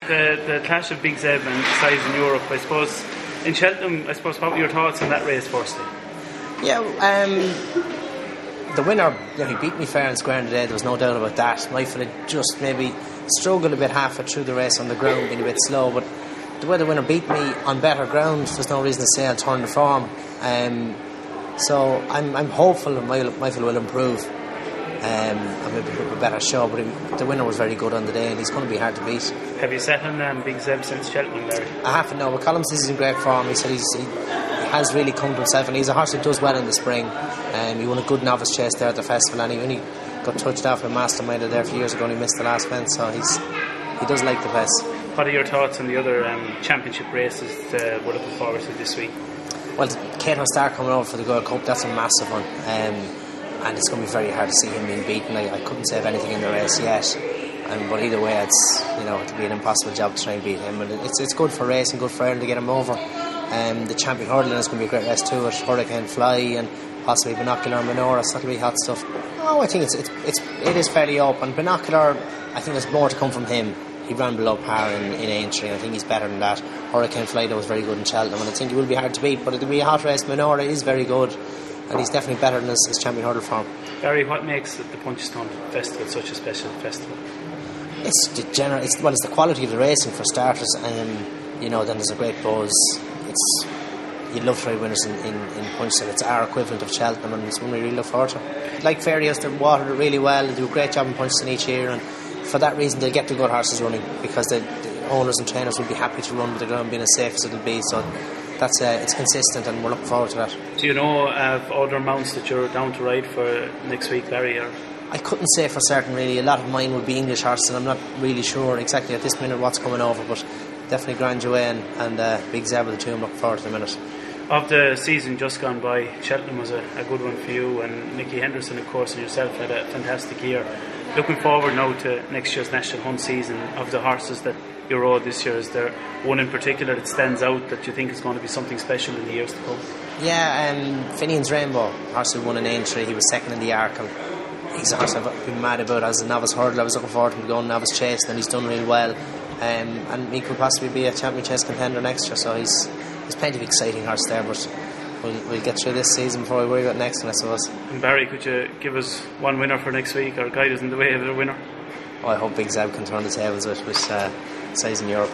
The clash of Big Zeb and Size in Europe, I suppose. In Cheltenham, I suppose, what were your thoughts on that race firstly? Yeah, the winner, he beat me fair and square today, there was no doubt about that. Michael had just maybe struggled a bit halfway through the race on the ground, being a bit slow, but the way the winner beat me on better ground, there's no reason to say I'll turn the form. So I'm hopeful that Michael will improve and maybe put a better show, but the winner was very good on the day and he's going to be hard to beat. Have you sat on Big Zeb since Cheltenham, Larry? I haven't, no, but Colin says he's in great form. He said he has really come to himself, and he's a horse that does well in the spring. He won a good novice chase there at the festival, and he only got touched off with Mastermind there a few years ago and he missed the last fence, so he does like the place. What are your thoughts on the other championship races that we're looking forward to this week? Well, Cato Star coming over for the Gold Cup, that's a massive one, and it's going to be very hard to see him being beaten. I couldn't say anything in the race yet, but either way it'll be an impossible job to try and beat him, and it's good for racing, good for Ireland to get him over. The champion hurdling is going to be a great race too, with Hurricane Fly and possibly Binocular and Menorah, so that'll be hot stuff. Oh, I think it is fairly open. Binocular, I think there's more to come from him. He ran below par in Aintree, and I think he's better than that. Hurricane Fly was very good in Cheltenham, and I think he will be hard to beat, but it'll be a hot race. Menorah is very good, and he's definitely better than his champion hurdle form. Gary, what makes the Punchestown Festival such a special festival? It's the quality of the racing for starters, and then there's a great buzz. You'd love to ride winners in Punchestown. It's our equivalent of Cheltenham, and it's one we really look forward to. Like Fairyhouse, they water it really well. They do a great job in Punchestown each year, and for that reason they'll get the good horses running, because the owners and trainers will be happy to run with the ground being as safe as it'll be. So that's it's consistent, and we're looking forward to that. Do you know of other mounts that you're down to ride for next week, Larry? Or? I couldn't say for certain really. A lot of mine would be English horses, and I'm not really sure exactly at this minute what's coming over, but definitely Grand Joanne and Big Zeb are the two I'm looking forward to in a minute. Of the season just gone by, Cheltenham was a good one for you, and Nicky Henderson, of course, and yourself had a fantastic year. Looking forward now to next year's National Hunt season, of the horses that you rode this year, is there one in particular that stands out that you think is going to be something special in the years to come? Yeah, Finian's Rainbow, horse who won an Aintree. He was second in the Arkle. He's a horse I've been mad about as a novice hurdler. I was looking forward to him going novice chase, and he's done really well. And he could possibly be a champion chase contender next year, so there's plenty of exciting horse there, but we'll get through this season before we worry about next one, I suppose. And Barry, could you give us one winner for next week, or guide us in the way of the winner? I hope Big Zeb can turn the tables with Size in Europe.